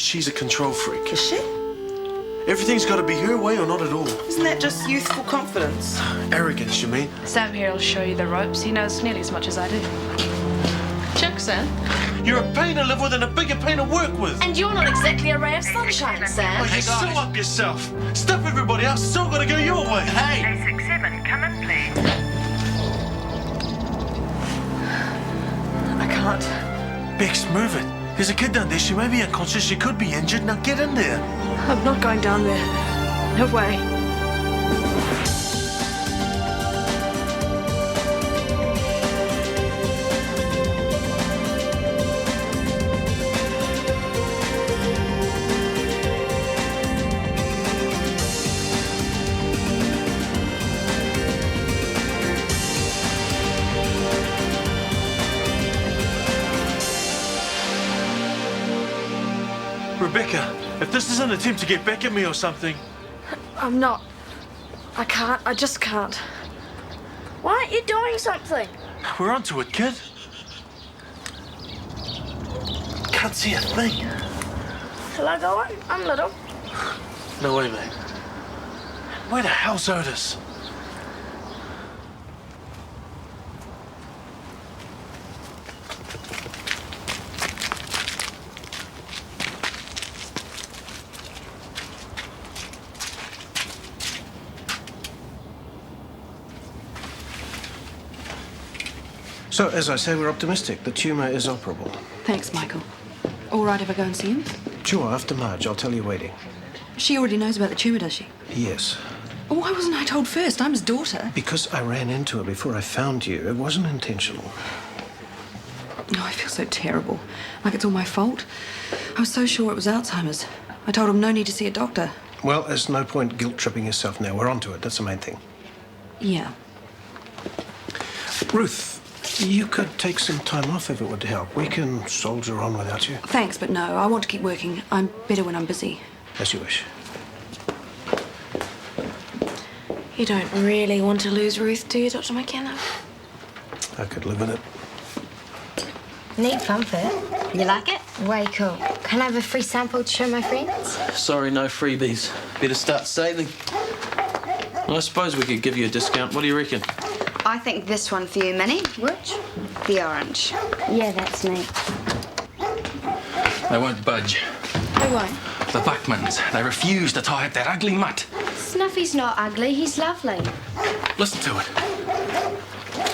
She's a control freak. Is she? Everything's got to be her way or not at all. Isn't that just youthful confidence? Arrogance, you mean? Sam here will show you the ropes. He knows nearly as much as I do. Check, Sam. You're a pain to live with and a bigger pain to work with. And you're not exactly a ray of sunshine, Sam. Oh, you sew up yourself. Stuff everybody else. It's all got to go your way. Hey! 867, come in, please. I can't. Bex, move it. There's a kid down there. She may be unconscious. She could be injured. Now get in there. I'm not going down there. No way. Rebecca, if this is an attempt to get back at me or something... I'm not. I can't. I just can't. Why aren't you doing something? We're onto it, kid. Can't see a thing. Shall I go on? I'm little. No way, mate. Where the hell's Otis? So, as I say, we're optimistic. The tumour is operable. Thanks, Michael. All right if I go and see him? Sure, after Marge, I'll tell you waiting. She already knows about the tumour, does she? Yes. Oh, why wasn't I told first? I'm his daughter. Because I ran into her before I found you. It wasn't intentional. Oh, I feel so terrible. Like it's all my fault. I was so sure it was Alzheimer's. I told him no need to see a doctor. Well, there's no point guilt-tripping yourself now. We're onto it. That's the main thing. Yeah. Ruth, you could take some time off if it would help. We can soldier on without you. Thanks, but no. I want to keep working. I'm better when I'm busy. As you wish. You don't really want to lose Ruth, do you, Dr. McKenna? I could live with it. Neat pamphlet. You like it? Way cool. Can I have a free sample to show my friends? Sorry, no freebies. Better start saving. I suppose we could give you a discount. What do you reckon? I think this one for you, Minnie. Which? The orange. Yeah, that's neat. They won't budge. Who won't? The Buckmans. They refuse to tie up that ugly mutt. Snuffy's not ugly, he's lovely. Listen to it.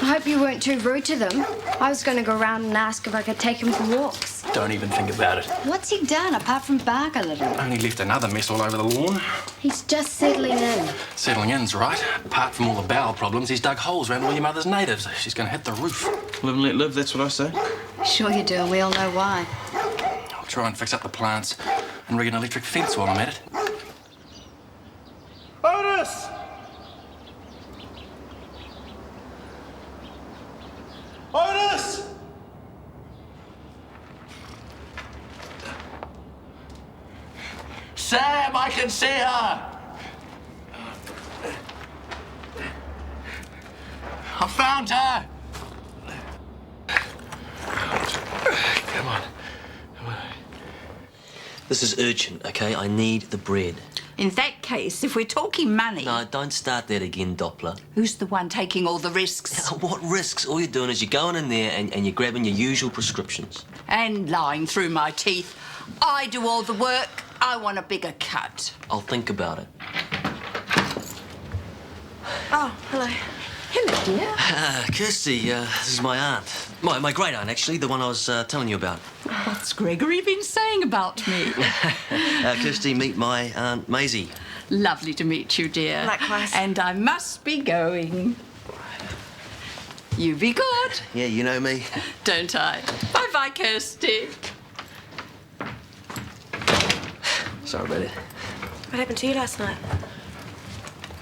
I hope you weren't too rude to them. I was going to go around and ask if I could take him for walks. Don't even think about it. What's he done apart from bark a little? Only left another mess all over the lawn. He's just settling in. Settling in's right. Apart from all the bowel problems, he's dug holes around all your mother's natives. She's going to hit the roof. Live and let live, that's what I say. Sure you do, and we all know why. I'll try and fix up the plants and rig an electric fence while I'm at it. Otis! Otis! Sam, I can see her! I found her! Come on. Come on. This is urgent, okay? I need the bread. In that case, if we're talking money... No, don't start that again, Doppler. Who's the one taking all the risks? What risks? All you're doing is you're going in there and you're grabbing your usual prescriptions. And lying through my teeth. I do all the work. I want a bigger cut. I'll think about it. Oh, hello. Hello, dear. Kirsty, this is my aunt. My great aunt, actually, the one I was telling you about. What's Gregory been saying about me? Kirsty, meet my Aunt Maisie. Lovely to meet you, dear. Likewise. And I must be going. You be good. Yeah, you know me. Don't I? Bye-bye, Kirsty. Sorry about it. What happened to you last night?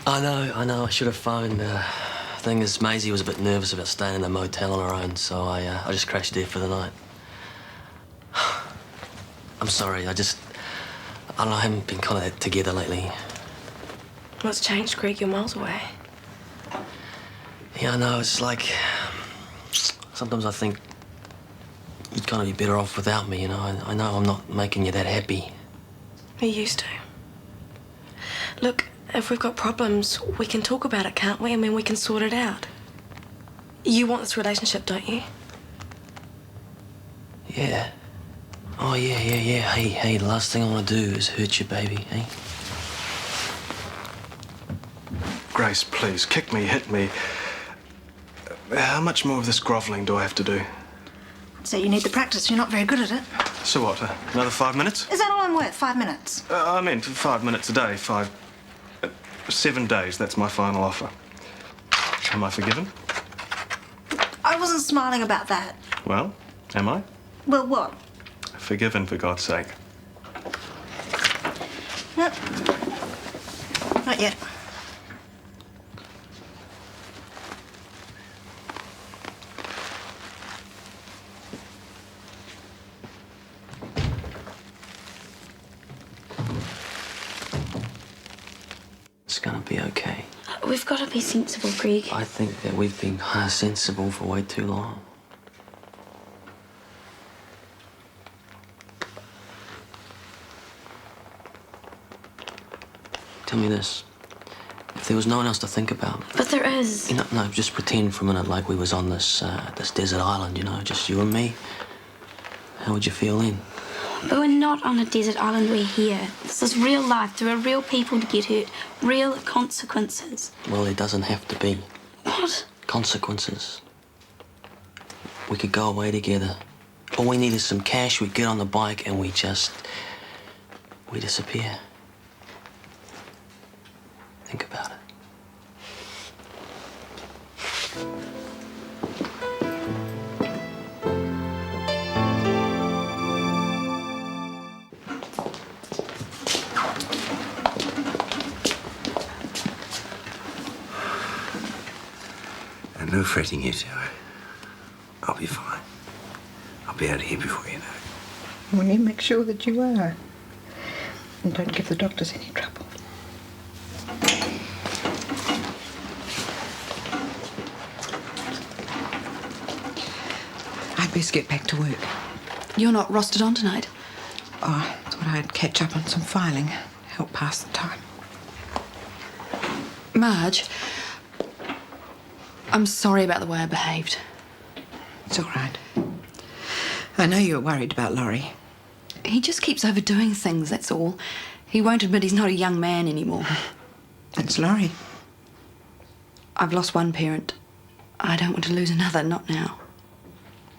I know. I should have phoned. Thing is, Maisie was a bit nervous about staying in the motel on her own, so I just crashed there for the night. I'm sorry, I don't know, I haven't been kind of together lately. What's changed, Greg? You're miles away. Yeah, I know, it's like... Sometimes I think you'd kind of be better off without me, you know. I know I'm not making you that happy. We used to. Look, if we've got problems, we can talk about it, can't we? I mean, we can sort it out. You want this relationship, don't you? Yeah. Oh, yeah. Hey, the last thing I want to do is hurt you, baby, hey? Grace, please, kick me, hit me. How much more of this grovelling do I have to do? So you need the practice. You're not very good at it. So what, another 5 minutes? Is that all I'm worth? 5 minutes? I meant 5 minutes a day, 7 days, that's my final offer. Am I forgiven? I wasn't smiling about that. Well, am I? Well, what? Forgiven, for God's sake. Nope. Not yet. It's gonna be okay. We've got to be sensible, Greg. I think that we've been sensible for way too long. Tell me this. If there was no one else to think about... But there is. You know, no, just pretend for a minute like we was on this desert island, you know, just you and me. How would you feel then? But we're not on a desert island, we're here. This is real life. There are real people to get hurt. Real consequences. Well, it doesn't have to be. What? Consequences. We could go away together. All we need is some cash, we get on the bike and we disappear. Think about it. And no fretting you, Sarah. I'll be fine. I'll be out of here before you know it. Well, you make sure that you are. And don't give the doctors any trouble. I'd best get back to work. You're not rostered on tonight? Oh, I thought I'd catch up on some filing. Help pass the time. Marge, I'm sorry about the way I behaved. It's all right. I know you're worried about Laurie. He just keeps overdoing things, that's all. He won't admit he's not a young man anymore. That's Laurie. I've lost one parent. I don't want to lose another, not now.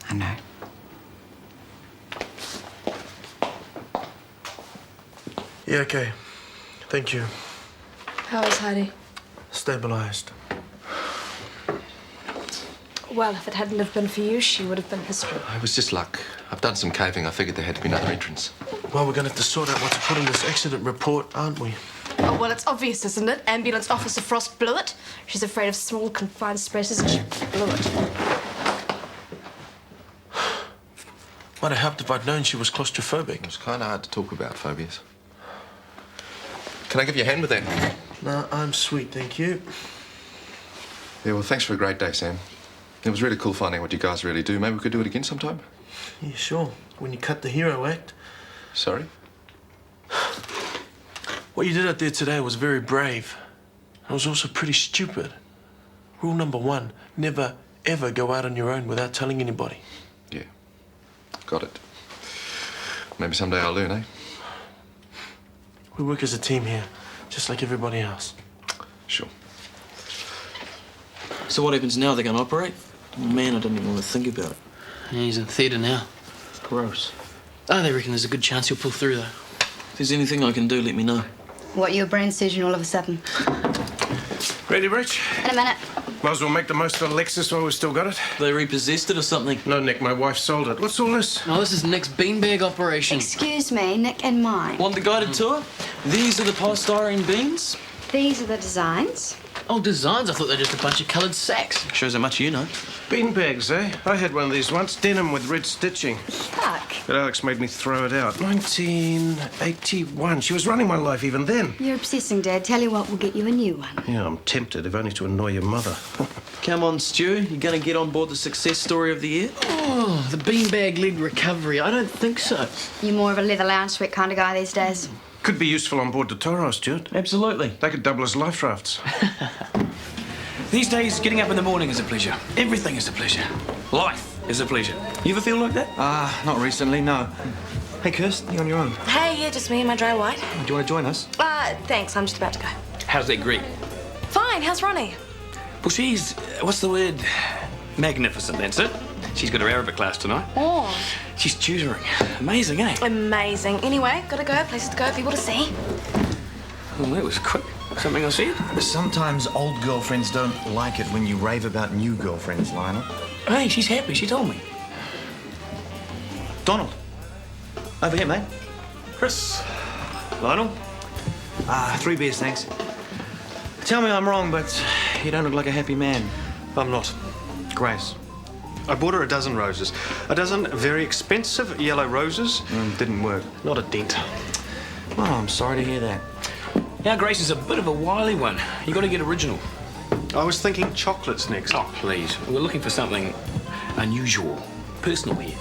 I know. Yeah, okay. Thank you. How is Heidi? Stabilized. Well, if it hadn't have been for you, she would have been history. It was just luck. I've done some caving. I figured there had to be another entrance. Well, we're going to have to sort out what to put in this accident report, aren't we? Oh, well, it's obvious, isn't it? Ambulance Officer Frost blew it. She's afraid of small, confined spaces, and she blew it. Might have helped if I'd known she was claustrophobic. It was kind of hard to talk about phobias. Can I give you a hand with that? No, I'm sweet, thank you. Yeah, well, thanks for a great day, Sam. It was really cool finding what you guys really do. Maybe we could do it again sometime? Yeah, sure. When you cut the hero act. Sorry? What you did out there today was very brave. It was also pretty stupid. Rule number 1, never, ever go out on your own without telling anybody. Yeah. Got it. Maybe someday I'll learn, eh? We work as a team here, just like everybody else. Sure. So what happens now? They're going to operate? Oh, man, I didn't even want to think about it. Yeah, he's in theatre now. Gross. Oh, they reckon there's a good chance he'll pull through, though. If there's anything I can do, let me know. What, your brain surgeon all of a sudden? Ready, Rich? In a minute. Might as well make the most of Lexus while we've still got it. They repossessed it or something? No, Nick, my wife sold it. What's all this? No, this is Nick's beanbag operation. Excuse me, Nick and mine. Want the guided tour? These are the polystyrene beans. These are the designs. Oh, designs? I thought they were just a bunch of coloured sacks. Shows how much you know. Beanbags, eh? I had one of these once, denim with red stitching. Yuck. But Alex made me throw it out. 1981. She was running my life even then. You're obsessing, Dad. Tell you what, we'll get you a new one. Yeah, I'm tempted, if only to annoy your mother. Come on, Stu. You going to get on board the success story of the year? Oh, the beanbag leg recovery. I don't think so. You're more of a leather lounge suite kind of guy these days. Could be useful on board the Toro, Stuart. Absolutely. They could double as life rafts. These days, getting up in the morning is a pleasure. Everything is a pleasure. Life is a pleasure. You ever feel like that? Not recently, no. Hey, Kirst, you on your own? Hey, yeah, just me and my dry white. Do you want to join us? Thanks, I'm just about to go. How's that Greek? Fine, how's Ronnie? Well, she's, what's the word? Magnificent, that's it. She's got her Arabic class tonight. Oh. She's tutoring. Amazing, eh? Amazing. Anyway, gotta go, places to go, people to see. Well, that was quick. Something I said? Sometimes old girlfriends don't like it when you rave about new girlfriends, Lionel. Hey, she's happy. She told me. Donald. Over here, mate. Chris. Lionel. 3 beers, thanks. Tell me I'm wrong, but you don't look like a happy man. I'm not. Grace. I bought her a dozen roses. A dozen very expensive yellow roses. Didn't work. Not a dent. Well, I'm sorry to hear that. Now, Grace is a bit of a wily one. You got to get original. I was thinking chocolates next. Oh, please. We're looking for something unusual, personal here.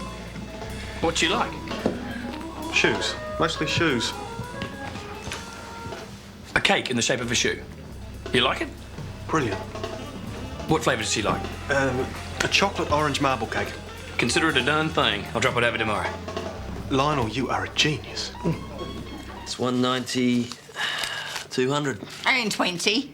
What you like? Shoes. Mostly shoes. A cake in the shape of a shoe. You like it? Brilliant. What flavour does she like? A chocolate orange marble cake. Consider it a done thing. I'll drop it over tomorrow. Lionel, you are a genius. It's 190, 200. And 20.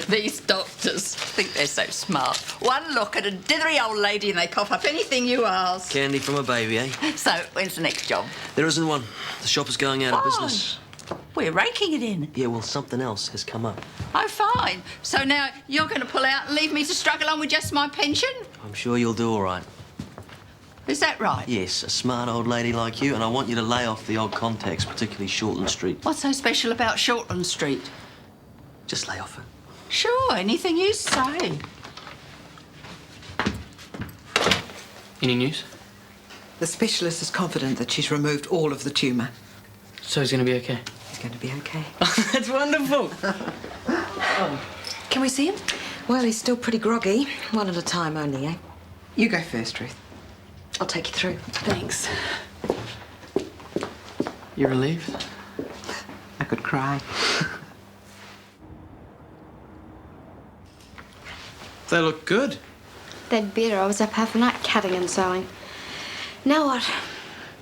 These doctors think they're so smart. One look at a dithery old lady and they cough up anything you ask. Candy from a baby, eh? So, when's the next job? There isn't one. The shop is going out of business. We're raking it in. Yeah, well, something else has come up. Oh, fine. So now you're going to pull out and leave me to struggle on with just my pension? I'm sure you'll do all right. Is that right? Yes, a smart old lady like you, and I want you to lay off the old contacts, particularly Shortland Street. What's so special about Shortland Street? Just lay off it. Sure, anything you say. Any news? The specialist is confident that she's removed all of the tumour. So he's going to be okay? He's going to be okay. That's wonderful. Can we see him? Well, he's still pretty groggy. One at a time only, eh? You go first, Ruth. I'll take you through. Thanks. You relieved? I could cry. They look good. They'd better. I was up half the night cutting and sewing. Now what?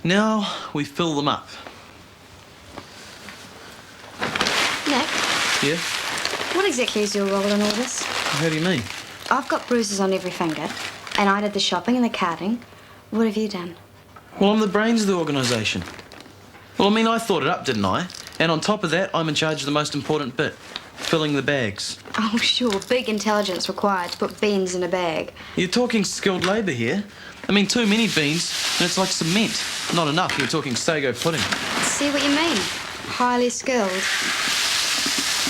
Now we fill them up. Nick, Yeah? what exactly is your role in all this? How do you mean? I've got bruises on every finger, and I did the shopping and the carting. What have you done? Well, I'm the brains of the organisation. Well, I mean, I thought it up, didn't I? And on top of that, I'm in charge of the most important bit, filling the bags. Oh, sure, big intelligence required to put beans in a bag. You're talking skilled labour here. I mean, too many beans, and it's like cement. Not enough, you're talking sago pudding. See what you mean? Highly skilled.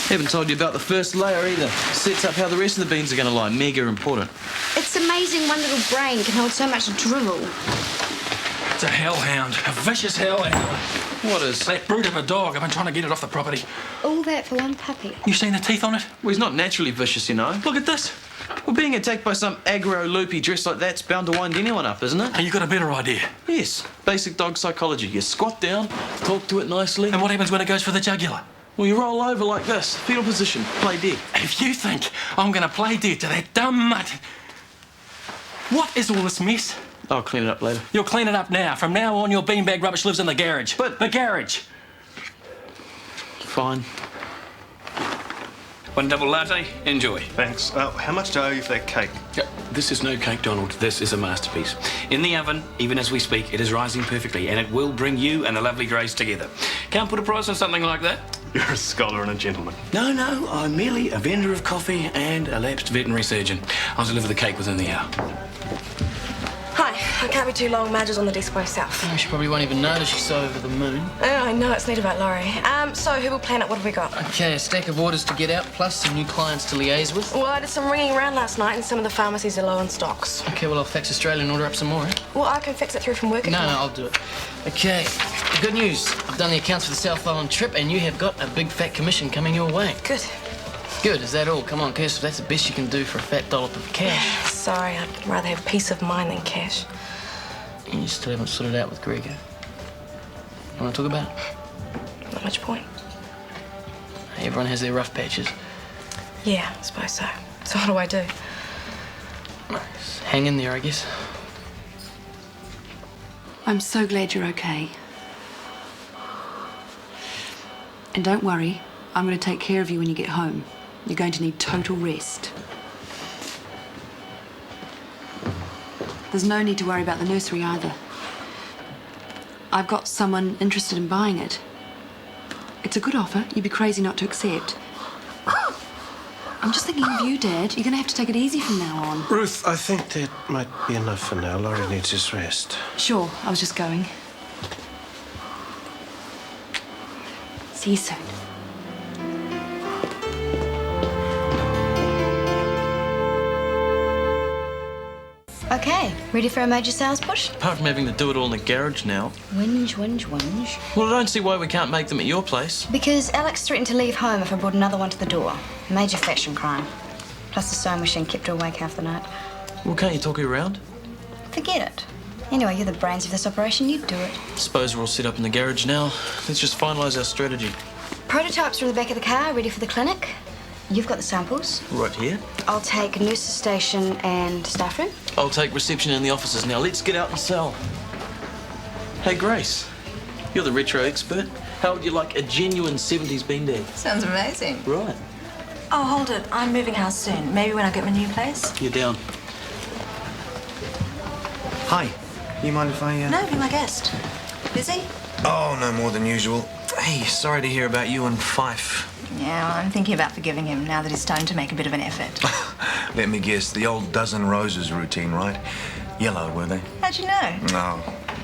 Haven't told you about the first layer either. Sets up how the rest of the beans are going to lie. Mega important. It's amazing one little brain can hold so much drivel. It's a hellhound. A vicious hellhound. What is? That brute of a dog. I've been trying to get it off the property. All that for one puppy. You seen the teeth on it? Well, he's not naturally vicious, you know. Look at this. Well, being attacked by some aggro loopy dressed like that's bound to wind anyone up, isn't it? Hey, you got a better idea? Yes. Basic dog psychology. You squat down, talk to it nicely. And what happens when it goes for the jugular? Well, you roll over like this. Fetal position. Play dead. If you think I'm going to play dead to that dumb mutt... What is all this mess? I'll clean it up later. You'll clean it up now. From now on, your beanbag rubbish lives in the garage. But... The garage. Fine. One double latte. Enjoy. Thanks. How much do I owe you for that cake? This is no cake, Donald. This is a masterpiece. In the oven, even as we speak, it is rising perfectly, and it will bring you and the lovely Grace together. Can't put a price on something like that? You're a scholar and a gentleman. No, I'm merely a vendor of coffee and a lapsed veterinary surgeon. I'll deliver the cake within the hour. Hi, I can't be too long. Madge is on the desk by herself. She probably won't even notice she's so over the moon. Oh, I know, it's neat about Laurie. So who will plan it? What have we got? Okay, a stack of orders to get out, plus some new clients to liaise with. Well, I did some ringing around last night and some of the pharmacies are low on stocks. Okay, well, I'll fax Australia and order up some more, eh? Well, I can fix it through from work. No, I'll do it. Okay, good news. I've done the accounts for the South Island trip and you have got a big fat commission coming your way. Good. Good, is that all? Come on, Kirst, that's the best you can do for a fat dollop of cash. Sorry, I'd rather have peace of mind than cash. You still haven't sorted it out with Gregor. Want to talk about it? Not much point. Everyone has their rough patches. Yeah, I suppose so. So what do I do? Just hang in there, I guess. I'm so glad you're okay. And don't worry, I'm going to take care of you when you get home. You're going to need total rest. There's no need to worry about the nursery either. I've got someone interested in buying it. It's a good offer. You'd be crazy not to accept. I'm just thinking of you, Dad. You're going to have to take it easy from now on. Ruth, I think that might be enough for now. Laurie needs his rest. Sure, I was just going. See you soon. Okay, ready for a major sales push? Apart from having to do it all in the garage now. Whinge, whinge, whinge. Well, I don't see why we can't make them at your place. Because Alex threatened to leave home if I brought another one to the door. Major fashion crime. Plus the sewing machine kept her awake half the night. Well, can't you talk her around? Forget it. Anyway, you're the brains of this operation. You do it. Suppose we're all set up in the garage now. Let's just finalise our strategy. Prototypes are in the back of the car, ready for the clinic. You've got the samples. Right here. I'll take nurse's station and staff room. I'll take reception in the offices now. Let's get out and sell. Hey, Grace. You're the retro expert. How would you like a genuine 70s beanbag? Sounds amazing. Right. Oh, hold it. I'm moving house soon. Maybe when I get my new place. You're down. Hi. You mind if I, No, be my guest. Busy? Oh, no more than usual. Hey, sorry to hear about you and Fife. Yeah, well, I'm thinking about forgiving him now that he's starting to make a bit of an effort. Let me guess, the old dozen roses routine, right? Yellow, were they? How'd you know? Oh,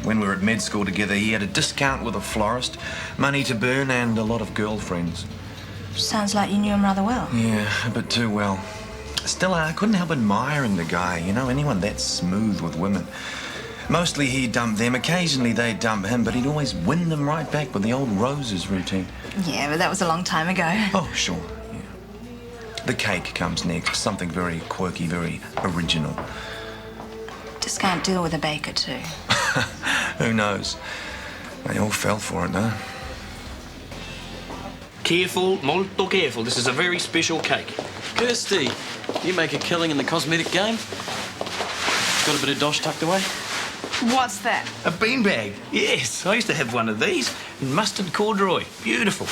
when we were at med school together, he had a discount with a florist, money to burn, and a lot of girlfriends. Sounds like you knew him rather well. Yeah, a bit too well. Still, I couldn't help admiring the guy. You know, anyone that smooth with women. Mostly he'd dump them, occasionally they'd dump him, but he'd always win them right back with the old roses routine. Yeah, but that was a long time ago. Oh, sure, yeah. The cake comes next, something very quirky, very original. Just can't deal with a baker, too. Who knows? They all fell for it, though. Careful, molto careful. This is a very special cake. Kirsty, you make a killing in the cosmetic game? Got a bit of dosh tucked away? What's that? A beanbag. Yes, I used to have one of these. Mustard corduroy. Beautiful.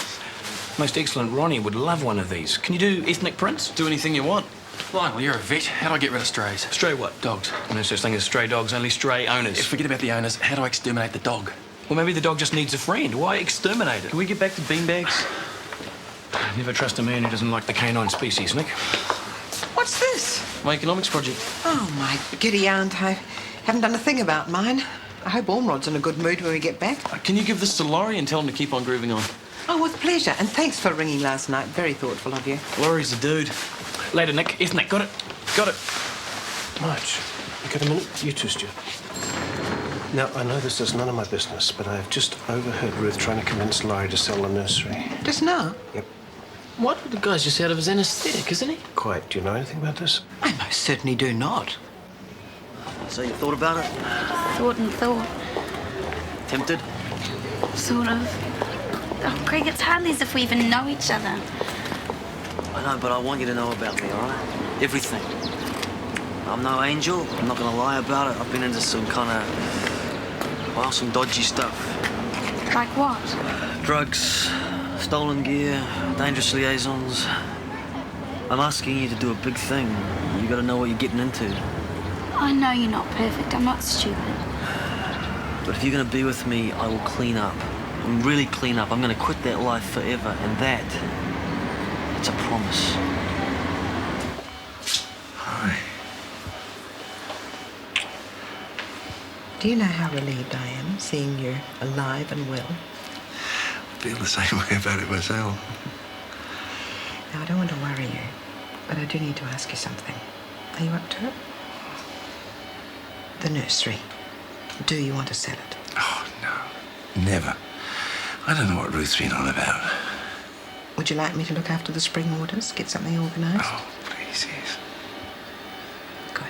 Most excellent Ronnie would love one of these. Can you do ethnic prints? Do anything you want. Fine, well, you're a vet. How do I get rid of strays? Stray what? Dogs. No such thing as stray dogs, only stray owners. Forget about the owners. How do I exterminate the dog? Well, maybe the dog just needs a friend. Why exterminate it? Can we get back to beanbags? Never trust a man who doesn't like the canine species, Nick. What's this? My economics project. Oh, my giddy aunt. I haven't done a thing about mine. I hope Ormrod's in a good mood when we get back. Can you give this to Laurie and tell him to keep on grooving on? Oh, with pleasure. And thanks for ringing last night. Very thoughtful of you. Laurie's a dude. Later, Nick. Ethnic. Got it. Got it. Marge, you got a minute? You too, Stuart. Now, I know this is none of my business, but I've just overheard Ruth trying to convince Laurie to sell the nursery. Just now? Yep. What? The guy's just out of his anaesthetic, isn't he? Quite. Do you know anything about this? I most certainly do not. So you thought about it? Thought and thought. Tempted? Sort of. Oh, Greg, it's hardly as if we even know each other. I know, but I want you to know about me, all right? Everything. I'm no angel. I'm not going to lie about it. I've been into some kind of, well, some dodgy stuff. Like what? Drugs, stolen gear, dangerous liaisons. I'm asking you to do a big thing. You got to know what you're getting into. I know you're not perfect. I'm not stupid. But if you're going to be with me, I will clean up. And really clean up. I'm going to quit that life forever, and it's a promise. Hi. Do you know how relieved I am seeing you alive and well? I feel the same way about it myself. Now, I don't want to worry you, but I do need to ask you something. Are you up to it? The nursery. Do you want to sell it? Oh, no. Never. I don't know what Ruth's been on about. Would you like me to look after the spring orders, get something organised? Oh, please, yes. Good.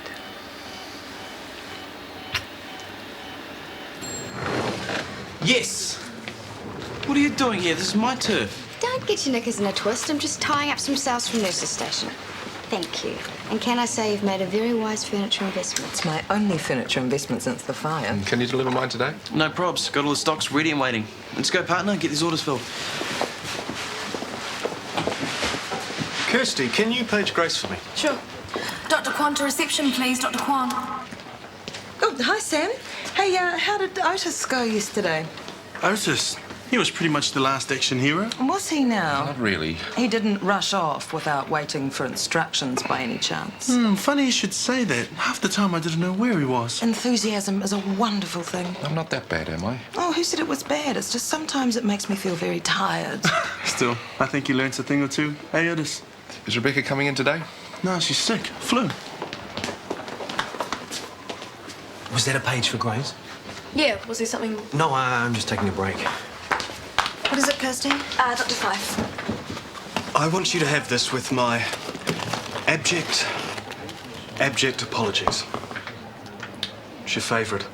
Yes! What are you doing here? This is my turf. Don't get your knickers in a twist. I'm just tying up some sales from nurse's station. Thank you. And can I say you've made a very wise furniture investment? It's my only furniture investment since the fire. Can you deliver mine today? No probs. Got all the stocks ready and waiting. Let's go, partner. Get these orders filled. Kirsty, can you page Grace for me? Sure. Dr. Kwan to reception, please, Dr. Kwan. Oh, hi, Sam. Hey, how did Otis go yesterday? Otis, he was pretty much the last action hero. Was he now? Not really. He didn't rush off without waiting for instructions by any chance. Funny you should say that. Half the time I didn't know where he was. Enthusiasm is a wonderful thing. I'm not that bad, am I? Oh, who said it was bad? It's just sometimes it makes me feel very tired. Still, I think he learnt a thing or two. Hey, Otis. Is Rebecca coming in today? No, she's sick. Flu. Was that a page for Grace? Yeah, was there something... No, I'm just taking a break. What is it, Kirsty? Dr. Fife. I want you to have this with my abject apologies. It's your favourite.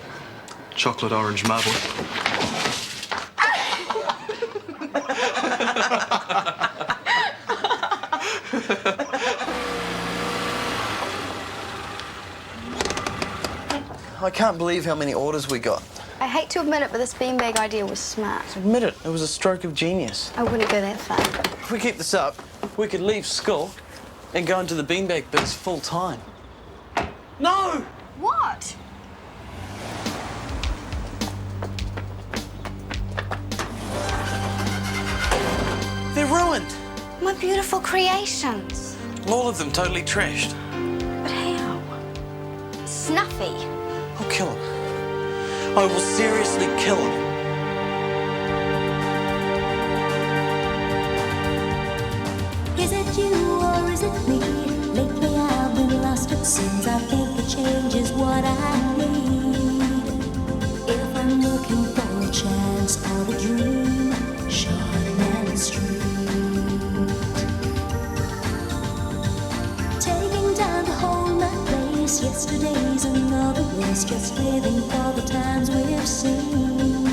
Chocolate orange marble. I can't believe how many orders we got. I hate to admit it, but this beanbag idea was smart. Admit it, it was a stroke of genius. I wouldn't go that far. If we keep this up, we could leave school and go into the beanbag biz full time. No! What? They're ruined. My beautiful creations. All of them totally trashed. But how? Snuffy. I'll kill him. I will seriously kill him. Is it you or is it me? Lately I've been lost, it seems. I think a change is what I need. If I'm looking for a chance or a dream, Shortland Street. Taking time to hold my place. Yesterday's another race, just living for the times we've seen.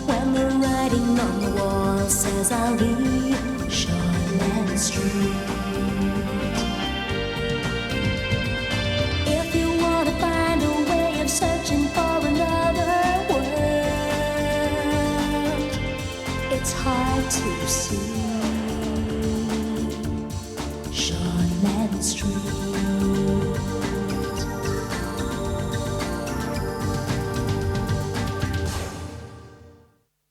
When the writing on the wall says I'll be Shortland Street. If you want to find a way of searching for another world, it's hard to see Shortland Street.